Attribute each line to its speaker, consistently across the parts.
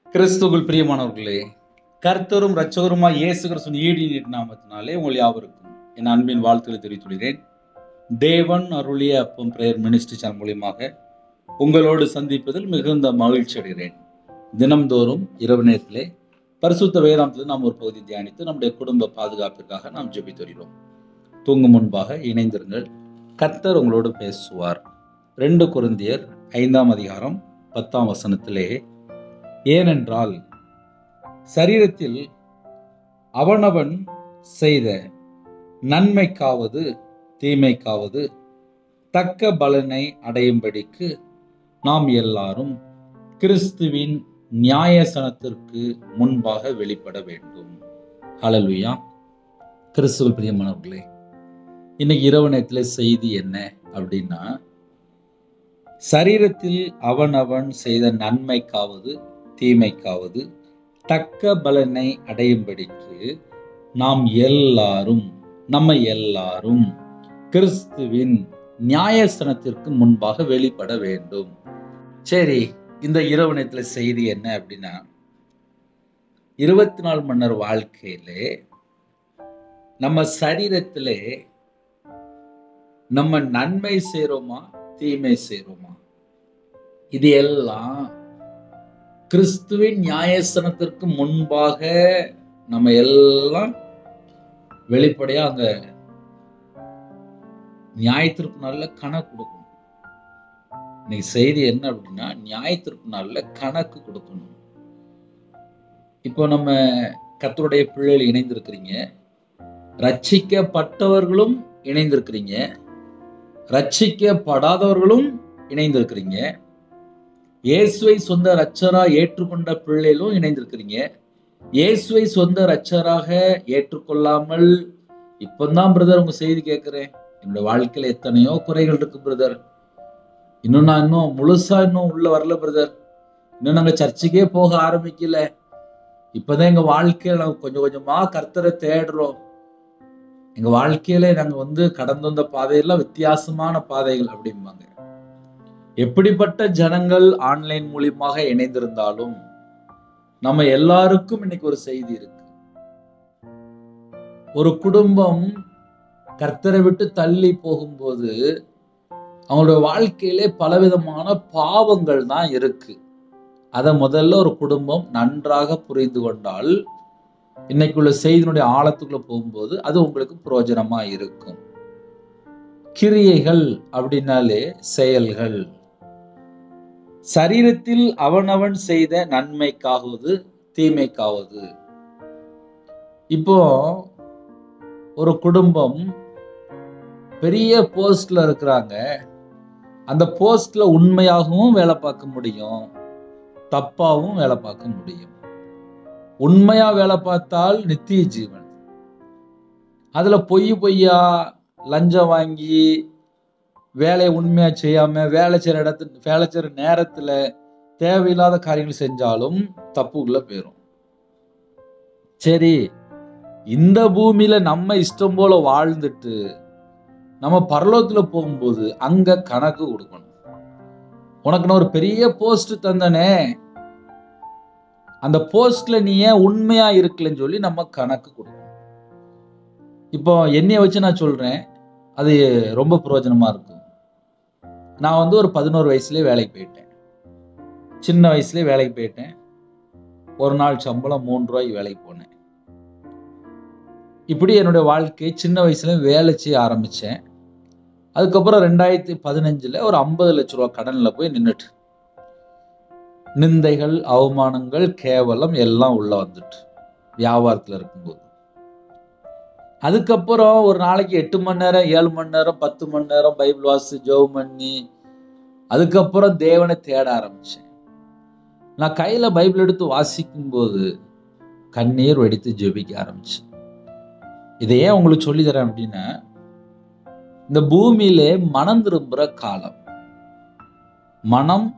Speaker 1: கிறிஸ்துவுக்குள் பிரியமானவர்களே, கர்த்தரும் இரட்சகருமாய் இயேசு கிறிஸ்துவின் ஈடு நாமத்தினாலே உங்கள் யாவருக்கும் என் அன்பின் வாழ்த்துக்களை தெரிவித்துள்ளேன். தேவன் அருளிய அப்பம் பிரேயர் மினிஸ்ட்ரி சேனல் மூலியமாக உங்களோடு சந்திப்பதில் மிகுந்த மகிழ்ச்சி அடைகிறேன். தினம்தோறும் இரவு நேரத்திலே பரிசுத்த வேதாந்தத்தில் நாம் ஒரு பகுதி தியானித்து நம்முடைய குடும்ப பாதுகாப்பிற்காக நாம் ஜெபித்து வருகிறோம். தூங்கும் முன்பாக இணைந்திருங்கள். கர்த்தர் உங்களோடு பேசுவார். 2 கொரிந்தியர் 5ஆம் அதிகாரம் 10ஆம் வசனத்திலே, ஏனென்றால் சரீரத்தில் அவனவன் செய்த நன்மைக்காவது தீமைக்காவது தக்க பலனை அடையும்படிக்கு நாம் எல்லாரும் கிறிஸ்துவின் நியாயசனத்திற்கு முன்பாக வெளிப்பட வேண்டும். ஹல்லேலூயா. கிறிஸ்துவில் பிரியமானவர்களே, இன்னைக்கு இரவு நேரத்தில் செய்தி என்ன அப்படின்னா, சரீரத்தில் அவனவன் செய்த நன்மைக்காவது தீமைக்காவது தக்க பலனை அடையும்படிக்கு நம்ம எல்லாரும் கிறிஸ்துவின் நியாயஸ்தானத்திற்கு முன்பாக வெளிப்பட வேண்டும். சரி, இந்த இரவு நேரத்துல செய்தி என்ன அப்படின்னா, 24 மணி நேர வாழ்க்கையிலே நம்ம சரீரத்திலே நம்ம நன்மை செய்றோமா தீமை செய்றோமா, இது எல்லாம் கிறிஸ்துவின் நியாயஸ்தானத்திற்கு முன்பாக நம்ம எல்லாம் வெளிப்படையா அங்க நியாயத்திற்கு நாள்ல கணக்கு கொடுக்கணும். இன்னைக்கு செய்தி என்ன அப்படின்னா, நியாயத்திற்கு நாள்ல கணக்கு கொடுக்கணும். இப்போ நம்ம கர்த்தருடைய பிள்ளைகள் இணைந்திருக்கிறீங்க, ரட்சிக்கப்பட்டவர்களும் இணைந்திருக்கிறீங்க, ரட்சிக்கப்படாதவர்களும் இணைந்திருக்கிறீங்க, இயேசுவை சொந்த இரட்சகரா ஏற்றுக்கொண்ட பிள்ளைகளும் இணைந்திருக்கிறீங்க, இயேசுவை சொந்த இரட்சகராக ஏற்றுக்கொள்ளாமல் இப்பதான் பிரதர் உங்க செய்தி கேட்கிறேன், என்னோட வாழ்க்கையில எத்தனையோ குறைகள் இருக்கு பிரதர், நான் முழுசா உள்ள வரல பிரதர், இன்னும் நாங்க சர்ச்சுக்கே போக ஆரம்பிக்கல, இப்பதான் எங்க வாழ்க்கையில நாங்க கொஞ்சம் கொஞ்சமா கர்த்தரை தேடுறோம், எங்க வாழ்க்கையில நாங்க கடந்து வந்த பாதையெல்லாம் வித்தியாசமான பாதைகள் அப்படிம்பாங்க. எப்படிப்பட்ட ஜனங்கள் ஆன்லைன் மூலியமாக இணைந்திருந்தாலும் நம்ம எல்லாருக்கும் இன்னைக்கு ஒரு செய்தி இருக்கு. ஒரு குடும்பம் கர்த்தரை விட்டு தள்ளி போகும்போது அவங்களோட வாழ்க்கையிலே பலவிதமான பாவங்கள் தான் இருக்கு. அதை முதல்ல ஒரு குடும்பம் நன்றாக புரிந்து கொண்டால் இன்னைக்குள்ள செய்தியினுடைய ஆழத்துக்குள்ள போகும்போது அது உங்களுக்கு பிரயோஜனமா இருக்கும். கிரியைகள் அப்படின்னாலே செயல்கள். சரீரத்தில் அவனவன் செய்த நன்மைக்காவது தீமைக்காவது. இப்போ ஒரு குடும்பம் பெரிய போஸ்ட்ல இருக்கிறாங்க, அந்த போஸ்ட்ல உண்மையாகவும் வேலை பார்க்க முடியும், தப்பாவும் வேலை பார்க்க முடியும். உண்மையா வேலை பார்த்தால் நித்திய ஜீவன், அதுல பொய்யா லஞ்சம் வாங்கி வேலையை உண்மையா செய்யாம வேலை செய்யற நேரத்துல தேவையில்லாத காரியங்கள் செஞ்சாலும் தப்புக்குள்ள போயிரும். சரி, இந்த பூமியில நம்ம இஷ்டம் போல வாழ்ந்துட்டு நம்ம பரலோகத்துல போகும்போது அங்க கணக்கு கொடுக்கணும். உனக்கு நான் ஒரு பெரிய போஸ்ட் தந்தனே, அந்த போஸ்ட்ல நீ ஏன் உண்மையா இருக்கலன்னு சொல்லி நம்ம கணக்கு கொடுக்கணும். இப்போ என்னைய வச்சு நான் சொல்றேன், அது ரொம்ப பிரயோஜனமா இருக்கும். நான் ஒரு 11 வயசுலயே வேலைக்கு போயிட்டேன், சின்ன வயசுலயே வேலைக்கு போயிட்டேன். ஒரு நாள் சம்பளம் 3 ரூபாய்க்கு வேலைக்கு போனேன். இப்படி என்னுடைய வாழ்க்கை சின்ன வயசுல வேலை செய்ய ஆரம்பிச்சேன். அதுக்கப்புறம் 2015 ஒரு 50 லட்சம் ரூபாய் கடன்ல போய் நின்றுட்டு, நிந்தைகள் அவமானங்கள் கேவலம் எல்லாம் உள்ள வந்துட்டு வியாபாரத்துல இருக்கும்போது. அதுக்கப்புறம் ஒரு நாளைக்கு 8 மணி நேரம் 7 மணி நேரம் 10 மணி நேரம் பைபிள் வாசி ஜெபம் பண்ணி அதுக்கப்புறம் தேவனை தேட ஆரம்பிச்சேன். நான் கையில பைபிள் எடுத்து வாசிக்கும் போது கண்ணீர் வெடித்து ஜெபிக்க ஆரம்பிச்சேன். இதையே உங்களுக்கு சொல்லி தரேன் அப்படின்னா, இந்த பூமியிலே மனம் திரும்புற காலம், மனம்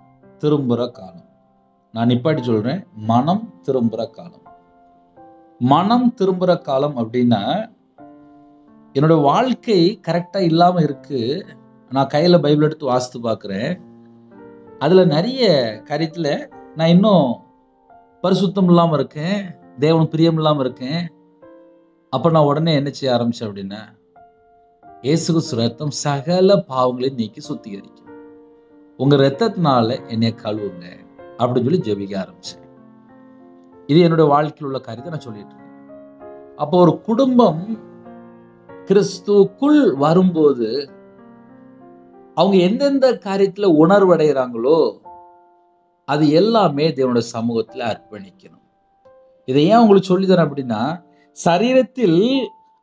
Speaker 1: திரும்புற காலம். நான் நிப்பாட்டி சொல்றேன், மனம் திரும்புற காலம். மனம் திரும்புற காலம் அப்படின்னா, என்னோட வாழ்க்கை கரெக்டா இல்லாம இருக்கு, நான் கையில பைபிள் எடுத்து வாசித்து பார்க்கிறேன், அதுல நிறைய காரியத்துல நான் இன்னும் பரிசுத்தம் இல்லாம இருக்கேன், தேவன் பிரியம் இல்லாம இருக்கேன். அப்ப நான் உடனே என்ன செய்ய ஆரம்பிச்சேன் அப்படின்னா, இயேசு கிறிஸ்து ரத்தம் சகல பாவங்களையும் நீக்கி சுத்திகரிக்கும், உங்க ரத்தத்தினால என்னைய கழுவுங்க அப்படின்னு சொல்லி ஜெபிக்க ஆரம்பிச்சேன். இது என்னுடைய வாழ்க்கையில் உள்ள காரியத்தை நான் சொல்லிட்டு இருக்கேன். அப்போ ஒரு குடும்பம் கிறிஸ்துக்குள் வரும்போது அவங்க எந்தெந்த காரியத்துல உணர்வடைகிறாங்களோ அது எல்லாமே தேவனுடைய சமூகத்துல அர்ப்பணிக்கணும். இதை ஏன் உங்களுக்கு சொல்லித்தரேன் அப்படின்னா, சரீரத்தில்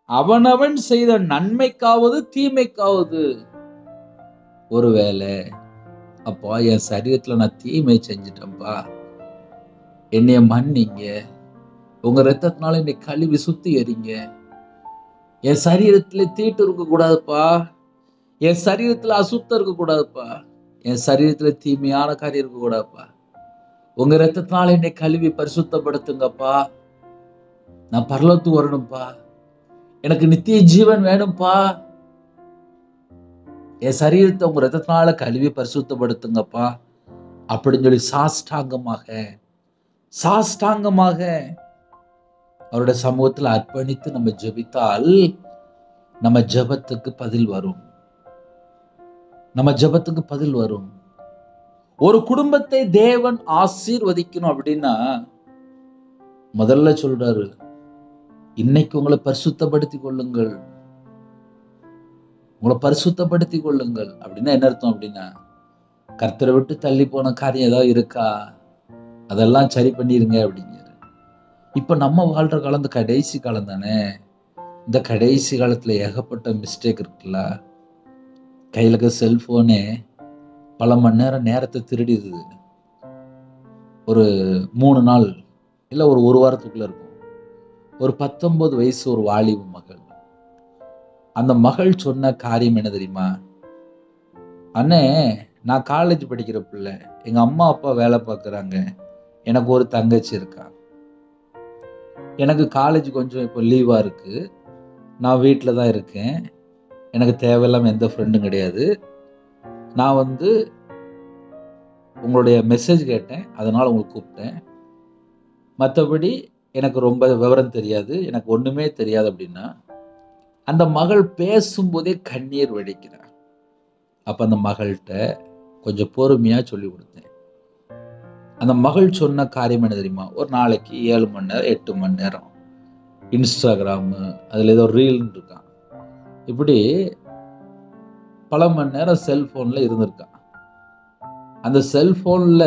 Speaker 1: அவனவன் செய்த நன்மைக்காவது தீமைக்காவது, ஒருவேளை அப்பா என் சரீரத்துல நான் தீமை செஞ்சிட்டேன்ப்பா, என்னைய மன்னிங்க, உங்க ரத்தத்தினால என்னை கழுவி சுத்திகரிங்க, என் சரீரத்துல தீட்டு இருக்க கூடாதுப்பா, என் சரீரத்துல அசுத்தம் இருக்க கூடாதுப்பா, என் சரீரத்துல தீமையான காரியம் இருக்க கூடாதுப்பா, உங்க ரத்தத்தினால என்னை கழுவி பரிசுத்தப்படுத்துங்கப்பா, நான் பரலோகத்துக்கு வரணும்ப்பா, எனக்கு நித்திய ஜீவன் வேணும்ப்பா, என் சரீரத்தை உங்க ரத்தத்தினால கழுவி பரிசுத்தப்படுத்துங்கப்பா அப்படின்னு சொல்லி சாஷ்டாங்கமாக அவருடைய சமூகத்தில் அர்ப்பணித்து நம்ம ஜெபித்தால் நம்ம ஜெபத்துக்கு பதில் வரும். ஒரு குடும்பத்தை தேவன் ஆசீர்வதிக்கணும் அப்படின்னா முதல்ல சொல்றாரு, இன்னைக்கு உங்களை பரிசுத்தப்படுத்திக் கொள்ளுங்கள். அப்படின்னா என்ன அர்த்தம் அப்படின்னா, கர்த்தரை விட்டு தள்ளி போன காரியம் ஏதாவது இருக்கா, அதெல்லாம் சரி பண்ணிருங்க அப்படிங்கிற. இப்ப நம்ம வாழ்ற காலம் இந்த கடைசி காலம் தானே. இந்த கடைசி காலத்துல ஏகப்பட்ட மிஸ்டேக் இருக்குல்ல. கையில இருக்க செல்போனே பல மணி நேரத்தை திருடிடுது. ஒரு 3 நாள் இல்ல ஒரு வாரத்துக்குள்ள இருக்கும். ஒரு 19 வயசு ஒரு வாலிப மகள், அந்த மகள் சொன்ன காரியம் என்ன தெரியுமா? அண்ணே, நான் காலேஜ் படிக்கிற பிள்ளை, எங்க அம்மா அப்பா வேலை பார்க்குறாங்க, எனக்கு ஒரு தங்கச்சி இருக்கா, எனக்கு காலேஜ் கொஞ்சம் இப்போ லீவா இருக்கு, நான் வீட்டில் தான் இருக்கேன், எனக்கு தேவையில்லாம எந்த ஃப்ரெண்டும் கிடையாது, நான் உங்களுடைய மெசேஜ் கேட்டேன், அதனால உங்களுக்கு கூப்பிட்டேன், மற்றபடி எனக்கு ரொம்ப விவரம் தெரியாது, எனக்கு ஒண்ணுமே தெரியாது அப்படின்னா அந்த மகள் பேசும்போதே கண்ணீர் வடிக்கிறார். அப்ப அந்த மகள்கிட்ட கொஞ்சம் பொறுமையா சொல்லி கொடுத்தேன். அந்த மகள் சொன்ன காரியம் என்ன தெரியுமா? ஒரு நாளைக்கு 7 மணி நேரம் 8 மணி நேரம் இன்ஸ்டாகிராமு, அதுல ஏதோ ரீல் இருக்கான், இப்படி பல மணி நேரம் செல்போன்ல இருந்திருக்கான். அந்த செல்போன்ல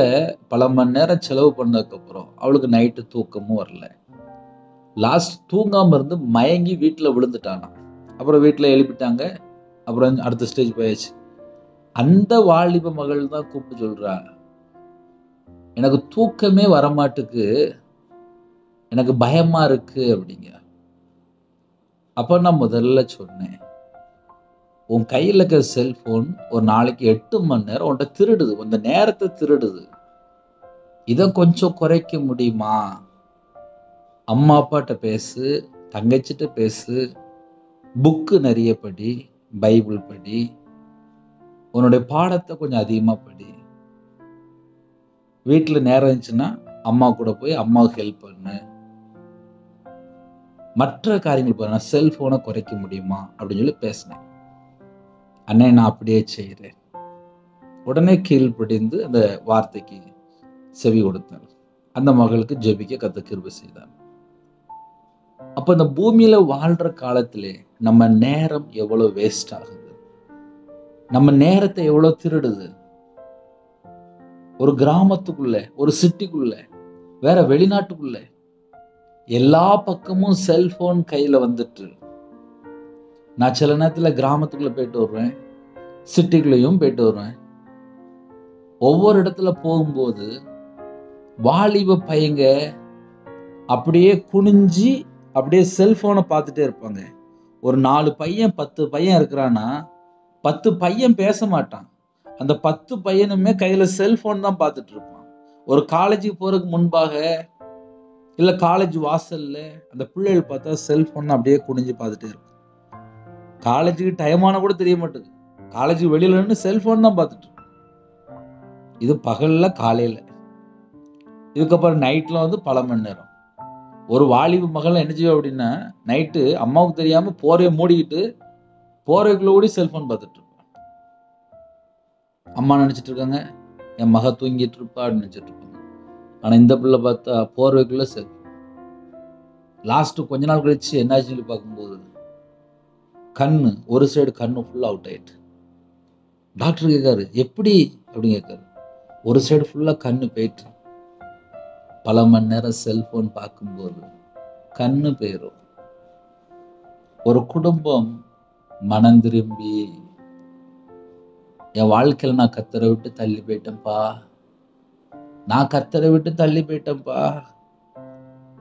Speaker 1: பல மணி நேரம் செலவு பண்ணதுக்கு அப்புறம் அவளுக்கு நைட்டு தூக்கமும் வரல. லாஸ்ட் தூங்காம இருந்து மயங்கி வீட்டுல விழுந்துட்டானா. அப்புறம் வீட்டுல எழுப்பிட்டாங்க. அப்புறம் அடுத்த ஸ்டேஜ் போயாச்சு. அந்த வாலிப மகள் தான் கூப்பிட்டு சொல்றா, எனக்கு தூக்கமே வரமாட்டுக்கு, எனக்கு பயமா இருக்கு அப்படிங்க. அப்ப நான் முதல்ல சொன்னேன், உன் கையில இருக்க செல்போன் ஒரு நாளைக்கு 8 மணி நேரம் உன்கிட்ட திருடுது, உன் நேரத்தை திருடுது, இதை கொஞ்சம் குறைக்க முடியுமா? அம்மா அப்பாட்ட பேசு, தங்கச்சிட்ட பேசு, புக்கு நிறைய படி, பைபிள் படி, உன்னுடைய பாடத்தை கொஞ்சம் அதிகமா படி, வீட்டுல நேரம் இருந்துச்சுன்னா அம்மா கூட போய் அம்மாவுக்கு ஹெல்ப் பண்ணு, மற்ற காரியங்கள் பண்ண, செல்போனை குறைக்க முடியுமா அப்படின்னு சொல்லி பேசினேன். அண்ணே, நான் அப்படியே செய்யறேன். உடனே கீழ்ப்படிந்து அந்த வார்த்தைக்கு செவி கொடுத்தார். அந்த மகளுக்கு ஜெபிக்க கர்த்தர் கிருபை செய்தார். அப்ப இந்த பூமியில வாழ்ற காலத்திலே நம்ம நேரம் எவ்வளவு வேஸ்ட் ஆகுது, நம்ம நேரத்தை எவ்வளவு திருடுது. ஒரு கிராமத்துக்குள்ள, ஒரு சிட்டிக்குள்ள, வேற வெளிநாட்டுக்குள்ள எல்லா பக்கமும் செல்போன் கையில வந்துட்டு, நான் சில நேரத்துல கிராமத்துக்குள்ள போயிட்டு வருவேன், சிட்டிக்குள்ளேயும் போயிட்டு வருவேன். ஒவ்வொரு இடத்துல போகும்போது வாலிப பையங்க அப்படியே குனிஞ்சி அப்படியே செல்போனை பார்த்துட்டே இருப்பாங்க. ஒரு 4 பையன் 10 பையன் இருக்கிறான்னா 10 பையன் பேச மாட்டான். அந்த 10 பையனுமே கையில செல்போன் தான் பார்த்துட்டு இருப்பான். ஒரு காலேஜுக்கு போறதுக்கு முன்பாக இல்ல காலேஜ் வாசல்ல அந்த பிள்ளைகள் பார்த்தா செல்போன் அப்படியே குனிஞ்சு பார்த்துட்டே இருக்கும். காலேஜுக்கு டைமான கூட தெரிய மாட்டேங்குது. காலேஜுக்கு வெளியில நின்று செல்போன் தான் பார்த்துட்டு இருக்கும். இது பகல்ல காலையில. இதுக்கப்புறம் நைட்ல வந்து பல மணி நேரம். ஒரு வாலிப மகள் என்ன செய்வா அப்படின்னா, நைட்டு அம்மாவுக்கு தெரியாம போரைய மூடிக்கிட்டு போரைக்குள்ள ஓடி செல்போன் பார்த்துட்டு இருப்பா. அம்மா நினைச்சிட்டு இருக்காங்க, என் மக தூங்கிட்டு இருப்பா அப்படின்னு நினைச்சிட்டு இருப்பாங்க. ஆனா இந்த பிள்ளை பார்த்தா போர்வைக்குள்ள செல்போன். லாஸ்ட் கொஞ்ச நாள் கழிச்சு என்னாச்சுன்னு சொல்லி பார்க்கும்போது கண்ணு ஒரு சைடு கண்ணு ஃபுல்லா அவுட் ஆயிட்டு. டாக்டர் கேட்காரு, எப்படி அப்படின்னு கேட்காரு. ஒரு சைடு ஃபுல்லா கண்ணு போயிட்டு. பல மணி நேரம் செல்போன் பார்க்கும்போது கண்ணு போயிரும். ஒரு குடும்பம் மனம் திரும்பி, என் வாழ்க்கையில நான் கர்த்தரை விட்டு தள்ளி போயிட்டேன்ப்பா, நான் கர்த்தரை விட்டு தள்ளி போயிட்டேன்ப்பா,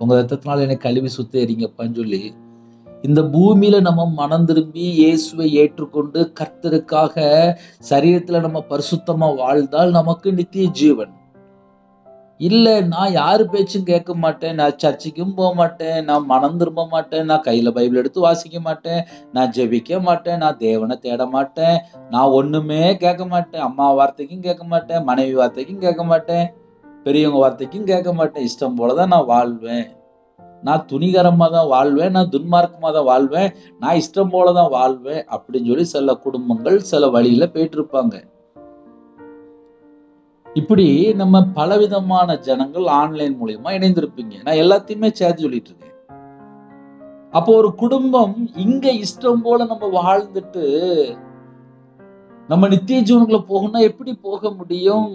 Speaker 1: உங்க ரத்தத்தினால என்னை கழுவி சுத்தேறீங்கப்பான்னு சொல்லி இந்த பூமியில நம்ம மனம் திரும்பி இயேசுவை ஏற்றுக்கொண்டு கர்த்தருக்காக சரீரத்துல நம்ம பரிசுத்தமா வாழ்ந்தால் நமக்கு நித்திய ஜீவன். இல்ல, நான் யாரு பேச்சும் கேட்க மாட்டேன், நான் சர்ச்சுக்கும் போக மாட்டேன், நான் மனம் திரும்ப மாட்டேன், நான் கையில பைபிள் எடுத்து வாசிக்க மாட்டேன், நான் ஜெபிக்க மாட்டேன், நான் தேவனை தேட மாட்டேன், நான் ஒண்ணுமே கேட்க மாட்டேன், அம்மா வார்த்தைக்கும் கேட்க மாட்டேன், மனைவி வார்த்தைக்கும் கேட்க மாட்டேன், பெரியவங்க வார்த்தைக்கும் கேட்க மாட்டேன், இஷ்டம் போலதான் நான் வாழ்வேன், நான் துணிகரமா தான் வாழ்வேன், நான் துன்மார்க்கமா தான் வாழ்வேன், நான் இஷ்டம் போலதான் வாழ்வேன் அப்படின்னு சொல்லி சில குடும்பங்கள் சில வழியில போயிட்டு இருப்பாங்க. இப்படி நம்ம பலவிதமான ஜனங்கள் ஆன்லைன் மூலியமா இணைந்திருப்பீங்க. நான் எல்லாத்தையுமே சேர்த்து சொல்லிட்டு இருக்கேன். அப்போ ஒரு குடும்பம் இங்க இஷ்டம் போல நம்ம வாழ்ந்துட்டு நம்ம நித்திய ஜீவனுக்குள்ள போகணும்னா எப்படி போக முடியும்?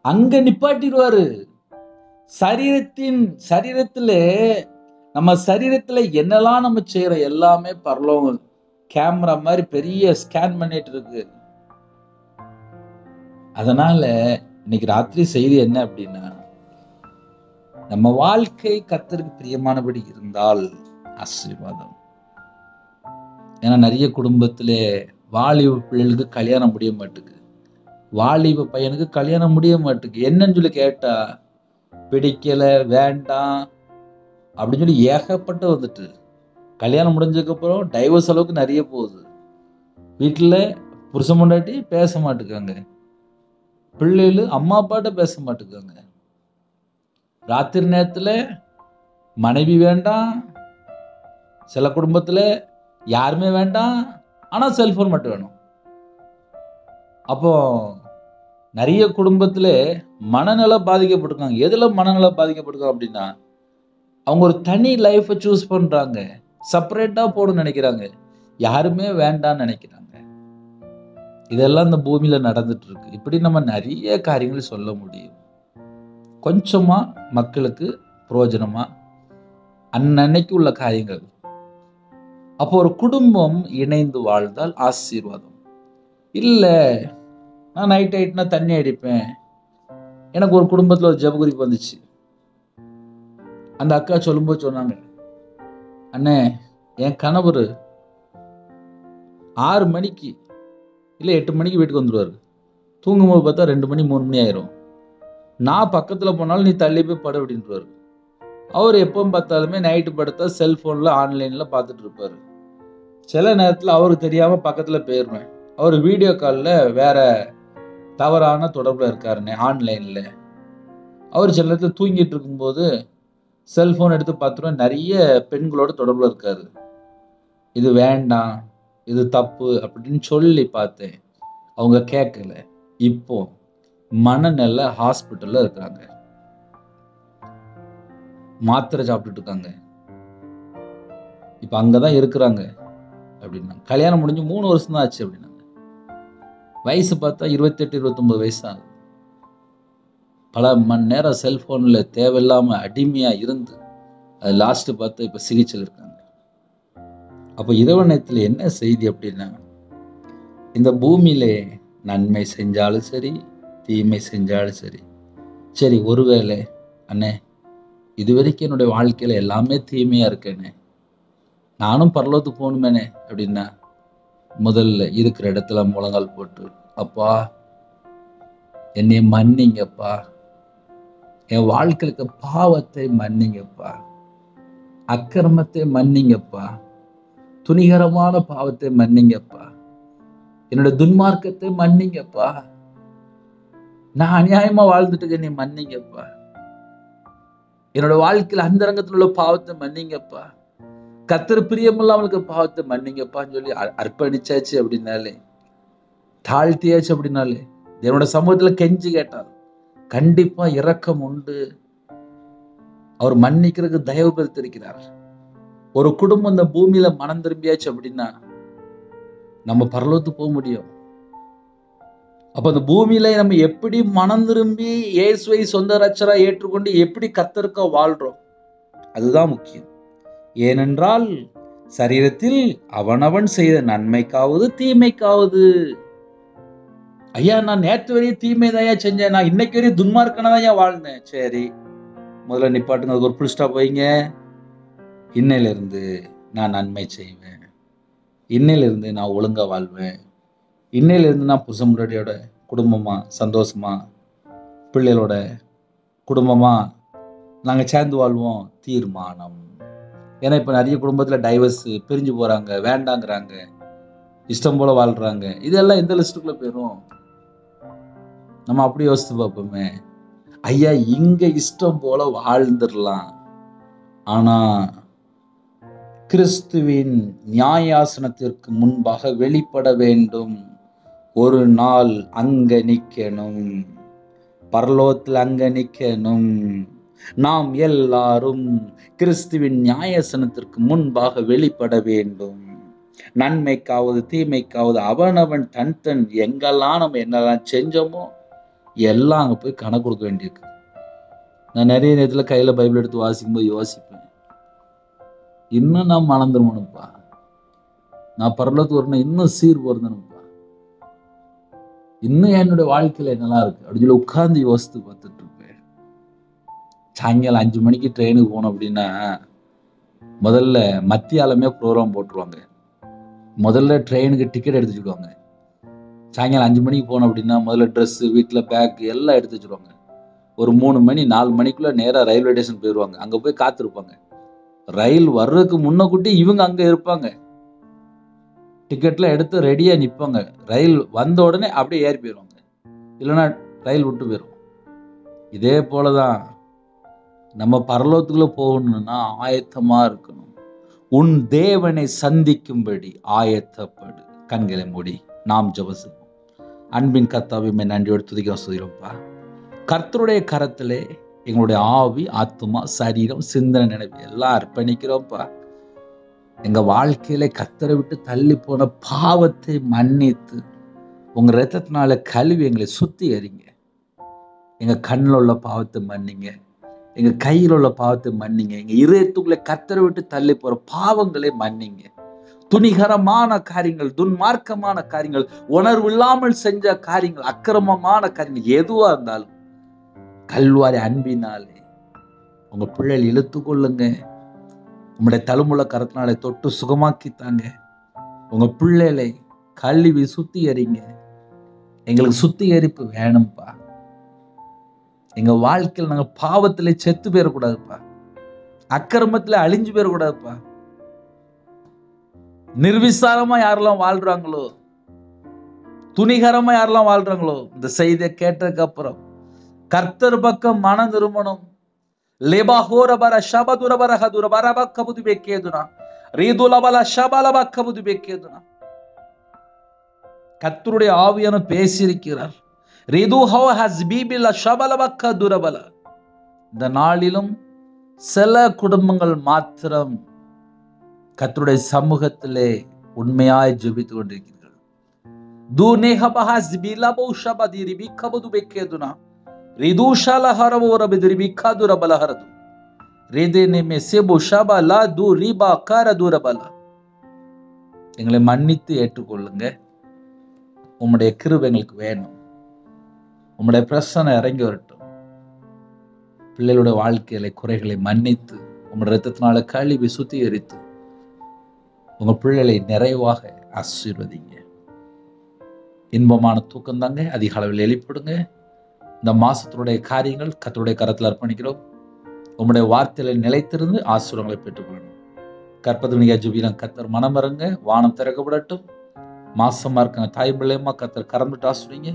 Speaker 1: அங்க நிப்பாட்டிடுவாரு. சரீரத்துல நம்ம சரீரத்துல என்னெல்லாம் நம்ம செய்யறோம் எல்லாமே பரலோகம் கேமரா மாதிரி பெரிய ஸ்கேன் பண்ணிட்டு இருக்கு. அதனால இன்னைக்கு ராத்திரி செய்தி என்ன அப்படின்னா, நம்ம வாழ்க்கை கர்த்தருக்கு பிரியமானபடி இருந்தால் ஆசீர்வாதம். ஏன்னா நிறைய குடும்பத்திலே வாலிப பிள்ளைகளுக்கு கல்யாணம் முடிய மாட்டுக்கு, வாலிப பையனுக்கு கல்யாணம் முடிய மாட்டுக்கு. என்னன்னு சொல்லி கேட்டா பிடிக்கல, வேண்டாம் அப்படின்னு சொல்லி ஏகப்பட்ட வந்துட்டு கல்யாணம் முடிஞ்சதுக்கு அப்புறம் டைவர்ஸ் அளவுக்கு நிறைய போகுது. வீட்டுல புருஷன் பொண்டாட்டி பேச மாட்டுக்காங்க, பிள்ளைகள் அம்மா அப்பாட்ட பேச மாட்டுக்காங்க. ராத்திரி நேரத்துல மனைவி வேண்டாம், சில குடும்பத்துல யாருமே வேண்டாம், ஆனா செல்போன் மட்டும் வேணும். அப்போ நிறைய குடும்பத்துல மனநலம் பாதிக்கப்பட்டிருக்காங்க. எதுல மனநலம் பாதிக்கப்பட்டிருக்காங்க அப்படின்னா, அவங்க ஒரு தனி லைஃபை சூஸ் பண்றாங்க, செப்பரேட்டா போடணும்னு நினைக்கிறாங்க, யாருமே வேண்டாம்னு நினைக்கிறாங்க. இதெல்லாம் இந்த பூமியில நடந்துட்டு இருக்கு. இப்படி நம்ம நிறைய காரியங்கள் சொல்ல முடியும். கொஞ்சமா மக்களுக்கு பிரயோஜனமா அன்னன்னைக்கு உள்ள காரியங்கள். அப்போ ஒரு குடும்பம் இணைந்து வாழ்ந்தால் ஆசீர்வாதம். இல்ல, நான் நைட் ஆயிட்டுனா தண்ணி அடிப்பேன். எனக்கு ஒரு குடும்பத்துல ஒரு ஜெபகுறிப்பு வந்துச்சு. அந்த அக்கா சொல்லும்போது சொன்னாங்க, அண்ணே என் கணவர் 6 மணிக்கு இல்ல 8 மணிக்கு வீட்டுக்கு வந்துடுவாரு. தூங்கும்போது பார்த்தா 2 மணி 3 மணி ஆயிரும். நான் பக்கத்துல போனாலும் நீ தள்ளி போய் படு அப்படின்றாரு. அவர் எப்பவும் பார்த்தாலுமே நைட்டு படுத்தா செல்போன்ல ஆன்லைன்ல பார்த்துட்டு இருப்பாரு. சில நேரத்துல அவருக்கு தெரியாம பக்கத்துல போயிருவேன். அவர் வீடியோ கால்ல வேற தவறான தொடர்புல இருக்காருன்னு ஆன்லைன்ல. அவர் சில நேரத்துல தூங்கிட்டு இருக்கும்போது செல்போன் எடுத்து பார்த்துருவேன், நிறைய பெண்களோட தொடர்புல இருக்காரு. இது வேண்டாம், இது தப்பு அப்படின்னு சொல்லி பார்த்தேன், அவங்க கேட்கல. இப்போ மனநல ஹாஸ்பிட்டல்ல இருக்காங்க, மாத்திரை சாப்பிட்டுட்டு இருக்காங்க. இப்ப அங்கதான் இருக்கிறாங்க அப்படின்னா. கல்யாணம் முடிஞ்சு 3 வருஷம் தான் ஆச்சு அப்படின்னாங்க. வயசு பார்த்தா 28 29 வயசு தான். பல மணி நேரம் செல்போன்ல தேவையில்லாம அடிமையா இருந்து அது லாஸ்ட் பார்த்து இப்ப சிகிச்சையில் இருக்காங்க. அப்ப இறைவனத்துல என்ன செய்தி அப்படின்னா, இந்த பூமியிலே நன்மை செஞ்சாலும் சரி, தீமை செஞ்சாலும் சரி, சரி ஒருவேளை அண்ணே இது வரைக்கும் என்னுடைய வாழ்க்கையில எல்லாமே தீமையா இருக்கேனே, நானும் பரலோகத்துக்கு போகணுமேனே அப்படின்னா, முதல்ல இருக்கிற இடத்துல முழங்கால் போட்டு, அப்பா என்னை மன்னிங்கப்பா, என் வாழ்க்கைக்கு பாவத்தை மன்னிங்கப்பா, அக்கிரமத்தை மன்னிங்கப்பா, துணிகரமான பாவத்தை மன்னிங்கப்பா, என்னோட துன்மார்க்கத்தை மன்னிங்கப்பா, நான் அநியாயமா வாழ்ந்துட்டு நீ மன்னிங்கப்பா. என்னோட வாழ்க்கையில அந்த ரங்கத்தில் உள்ள பாவத்தை மன்னிங்கப்பா. கர்த்தர் பிரியமில்லாமலுக்கு பாவத்தை மன்னிங்கப்பான்னு சொல்லி அர்ப்பணிச்சாச்சு அப்படின்னாலே, தாழ்த்தியாச்சு அப்படின்னாலே, என்னோட சமூகத்துல கெஞ்சி கேட்டார், கண்டிப்பா இரக்கம் உண்டு. அவர் மன்னிக்கிறதுக்கு தயவு பெருத்திருக்கிறார். ஒரு குடும்பம் இந்த பூமியில மனம் திரும்பியாச்சு அப்படின்னா நம்ம பரலோகத்துக்கு போக முடியும். அப்ப அந்த பூமியில நம்ம எப்படி மனம் திரும்பி இயேசுவை சொந்த ரட்சகரா ஏற்றுக்கொண்டு எப்படி கர்த்தருக்கா வாழ்றோம், அதுதான் முக்கியம். ஏனென்றால் சரீரத்தில் அவனவன் செய்த நன்மைக்காவது தீமைக்காவது. ஐயா, நான் நேற்று வரையும் தீமை தான் செஞ்சேன், நான் இன்னைக்கு வரையும் துன்மார்க்கனா தான் வாழ்ந்தேன். சரி, முதல்ல நிப்பாட்டுங்க, அதுக்கு ஒரு புல் ஸ்டாப் வைங்க. இன்னையில இருந்து நான் நன்மை செய்வேன், இன்னையில இருந்து நான் ஒழுங்கா வாழ்வேன், இன்னையில இருந்து நான் புருஷன் முன்னாடியோட குடும்பமா சந்தோஷமா பிள்ளைகளோட குடும்பமா நாங்க சேர்ந்து வாழ்வோம். தீர்மானம். ஏன்னா இப்ப நிறைய குடும்பத்துல டைவர்ஸ், பிரிஞ்சு போறாங்க, வேண்டாங்கிறாங்க, இஷ்டம் போல வாழ்றாங்க. இதெல்லாம் எந்த லிஸ்டுக்குள்ள போயிரும்? நம்ம அப்படி யோசித்து பார்ப்போமே. ஐயா, இங்க இஷ்டம் போல வாழ்ந்துடலாம், ஆனா கிறிஸ்துவின் நியாயாசனத்திற்கு முன்பாக வெளிப்பட வேண்டும். ஒரு நாள் அங்க நிக்கணும், பரலோகத்தில் அங்க நிக்கணும். நாம் எல்லாரும் கிறிஸ்துவின் நியாயாசனத்திற்கு முன்பாக வெளிப்பட வேண்டும். நன்மைக்காவது தீமைக்காவது அவனவன் தன் தன் எங்கெல்லாம் நம்ம என்னெல்லாம் செஞ்சோமோ எல்லாம் அங்க போய் கணக்கு கொடுக்க வேண்டியிருக்கு. நான் நிறைய நேரத்துல கையில பைபிள் எடுத்து வாசிக்கும் போது யோசிப்பேன், இன்னும் நான் மனம் திரும்பணும்ப்பா, நான் பரலோகத்துக்கு வரணும், இன்னும் சீர் பொருந்தணும்ப்பா, இன்னும் என்னுடைய வாழ்க்கையில என்னெல்லாம் இருக்கு அப்படின்னு சொல்லி உட்கார்ந்து யோசித்து பார்த்துட்டு இருப்பேன். சாயங்காலம் 5 மணிக்கு ட்ரெயினுக்கு போனோம் அப்படின்னா முதல்ல மத்தியாலமே ப்ரோக்ராம் போட்டுருவாங்க. முதல்ல ட்ரெயினுக்கு டிக்கெட் எடுத்து வச்சுடுவாங்க. சாயங்காலம் 5 மணிக்கு போனோம் அப்படின்னா முதல்ல ட்ரெஸ், வீட்டில் பேக் எல்லாம் எடுத்து வச்சுருவாங்க. ஒரு 3 மணி 4 மணிக்குள்ள நேராக ரயில்வே ஸ்டேஷன் போயிடுவாங்க. அங்கே போய் காத்திருப்பாங்க. ரயில் வர்றதுக்கு முன்னக்கூட்டி இவங்க அங்கே இருப்பாங்க, டிக்கெட்லாம் எடுத்து ரெடியாக நிற்பாங்க. ரயில் வந்த உடனே அப்படியே ஏறி போயிடுவாங்க, இல்லைன்னா ரயில் விட்டு போயிடும். இதே போலதான் நம்ம பரலோகத்துக்குள்ள போகணும்னா ஆயத்தமா இருக்கணும். உன் தேவனை சந்திக்கும்படி ஆயத்தப்படு. கண்களை மூடி நாம் ஜெபம் செய்வோம். அன்பின் கர்த்தாவே, நன்றியோடு துதிக்கிறோம், சொல்கிறோம்ப்பா. கர்த்தருடைய கரத்திலே எங்களுடைய ஆவி, ஆத்துமா, சரீரம், சிந்தனை, நினைவு எல்லாம் அர்ப்பணிக்கிறோம்ப்பா. எங்க வாழ்க்கையில கர்த்தரை விட்டு தள்ளி போன பாவத்தை மன்னித்து உங்க இரத்தத்தினால கழுவி எங்களை சுத்திகரிங்க. எங்க கண்ணில் உள்ள பாவத்தை மன்னிங்க, எங்க கையில் உள்ள பாவத்தை மன்னிங்க, எங்க இதயத்துக்குள்ள கர்த்தரை விட்டு தள்ளி போற பாவங்களை மன்னிங்க. துணிகரமான காரியங்கள், துன்மார்க்கமான காரியங்கள், உணர்வு இல்லாமல் செஞ்ச காரியங்கள், அக்கிரமமான காரியங்கள் எதுவா இருந்தாலும் கல்வாரி அன்பினாலே உங்க பிள்ளைகள் இழுத்து கொள்ளுங்க. உங்களுடைய தழுமுள்ள கரத்தினாலே தொட்டு சுகமாக்கித்தாங்க. உங்க பிள்ளைகளை கழுவி சுத்திகரிங்க. எங்களுக்கு சுத்திகரிப்பு வேணும்ப்பா. எங்க வாழ்க்கையில் நாங்க பாவத்துல செத்து போயிடக்கூடாதுப்பா, அக்கிரமத்துல அழிஞ்சு போயிடக்கூடாதுப்பா. நிர்விசாரமா யாரெல்லாம் வாழ்றாங்களோ, துணிகரமா யாரெல்லாம் வாழ்றாங்களோ, இந்த செய்தியை கேட்டதுக்கு அப்புறம் கர்த்தர் பக்கம் மனம் திரும்பணும். கர்த்தருடைய ஆவியான பேசியிருக்கிறார். இந்த நாளிலும் சில குடும்பங்கள் மாத்திரம் கர்த்தருடைய சமூகத்திலே உண்மையாய் ஜெபித்து கொண்டிருக்கிறார்கள். எங்களை மன்னித்து ஏற்றுக்கொள்ளுங்க. உம்முடைய கிருபை எங்களுக்கு வேணும். உம்முடைய பிரசன்னம் இறங்கி வரட்டும். பிள்ளைகளுடைய வாழ்க்கையில குறைகளை மன்னித்து உம்முடைய இரத்தத்தினால கழுவி சுத்திகரித்து உங்க பிள்ளைகளை நிறைவாக ஆசீர்வதிங்க. இன்பமான தூக்கம் தாங்க. அதிக அளவில் எழுப்பிடுங்க. இந்த மாசத்தினுடைய காரியங்கள் கர்த்தருடைய கரத்தில் அர்ப்பணிக்கிறோம். உம்முடைய வார்த்தையில நிலைத்திருந்து ஆசீர்வாதங்களை பெற்றுக்கொள்ளணும். கற்பதினியா ஜெபிக்கிறோம். கர்த்தர் மனமருங்க, வானம் திறக்கப்படட்டும். மாசமா இருக்க தாய் பிள்ளையமா கர்த்தர் கரம் விட்டு ஆசீர்வதிங்க.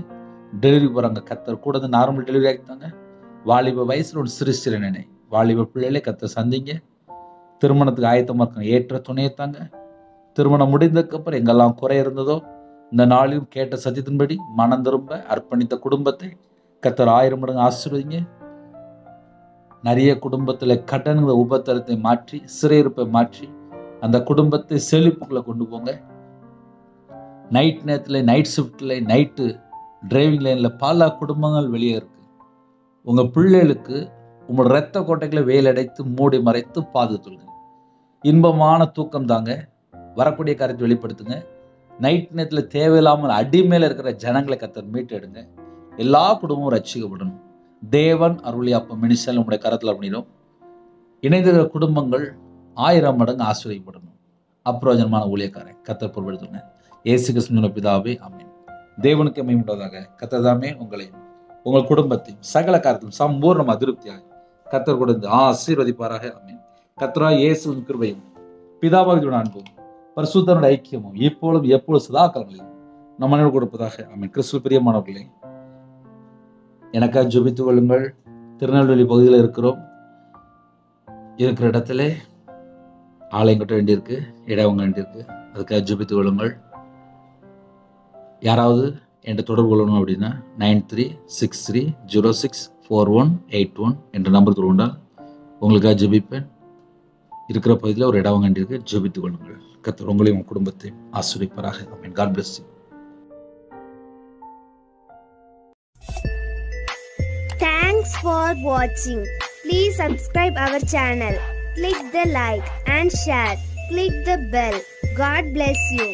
Speaker 1: டெலிவரி போகிறாங்க, கத்தர் கூட வந்து நார்மல் டெலிவரி ஆகித்தாங்க. வாலிப வயசில் ஒரு சிறு சிறு நினை வாலிப பிள்ளைகளே கத்தர் சந்திங்க. திருமணத்துக்கு ஆயத்தமாக இருக்காங்க, ஏற்ற துணையத்தாங்க. திருமணம் முடிந்ததுக்கப்புறம் எங்கெல்லாம் குறை இருந்ததோ இந்த நாளிலும் கேட்ட சத்தியத்தின்படி மனம் திரும்ப அர்ப்பணித்த குடும்பத்தை கத்தர் 1000 மடங்கு ஆசீர்வதிங்க. நிறைய குடும்பத்தில் கடன்களை உபத்திரத்தை மாற்றி, சிறையிருப்பை மாற்றி அந்த குடும்பத்தை செழிப்புக்குள்ள கொண்டு போங்க. நைட் நேரத்தில், நைட் ஷிஃப்டில், நைட்டு டிரைவிங் லைனில் பல குடும்பங்கள் வெளியே இருக்கு. உங்கள் பிள்ளைகளுக்கு உங்களோட இரத்த கோட்டைகளை வேலடைத்து மூடி மறைத்து பாதுகாத்துங்க. இன்பமான தூக்கம் தாங்க. வரக்கூடிய காரியத்தை வெளிப்படுத்துங்க. நைட் நேரத்தில் தேவையில்லாமல் அடிமையில் இருக்கிற ஜனங்களை கத்தர் மீட்டு எடுங்க. எல்லா குடும்பமும் ரட்சிக்கப்படணும். தேவன் அருளி அப்ப மினிஸ்டர் உங்களுடைய கரத்தில் பண்ணிடும். இணைந்த குடும்பங்கள் 1000 மடங்கு ஆசீர்வதிக்கப்படணும். அப்பிரயோஜனமான ஊழியக்காரன் கத்தர் பொருட்படுத்துங்க. இயேசு கிறிஸ்துவின் பிதாவே ஆமென். தேவனுக்கு மகிமையுண்டாவதாக. கத்தர் தாமே உங்களையும் உங்கள் குடும்பத்தையும் சகல காரியத்திலும் சம்பூர்ண அதிருப்தியாக கத்தர் கொடுத்து ஆசீர்வதிப்பாராக. ஆமென். கர்த்தராகிய இயேசுவின் கிருபையும் பிதாவாகிய அன்பும் பரிசுத்தனுடைய ஐக்கியமும் இப்பொழுதும் எப்பொழுது சதா காலங்களிலும் நம்ம நினைவு கொடுப்பதாக. ஆமென். கிறிஸ்துவில் பிரியமானவர்களே, எனக்காக ஜெபித்துக் கொள்ளுங்கள். திருநெல்வேலி பகுதியில் இருக்கிறோம். இருக்கிற இடத்துல ஆலயம் கட்ட வேண்டியிருக்கு, இடம் வாங்க வேண்டியிருக்கு. அதுக்காக ஜெபித்துக் கொள்ளுங்கள். யாராவது என்கிட்ட தொடர்பு கொள்ளணும் அப்படின்னா 9363064181 என்ற நம்பர் தொடர்ந்தால் உங்களுக்காக ஜெபிப்பேன். இருக்கிற பகுதியில் ஒரு இடம் வாங்க வேண்டியிருக்கு, ஜெபித்துக் கொள்ளுங்கள். கர்த்தர் உங்களையும் உங்கள் குடும்பத்தையும் ஆசீர்வதிப்பாராக. ஆமென். God bless you.
Speaker 2: Thanks for watching. Please subscribe our channel. Click the like and share. Click the bell. God bless you.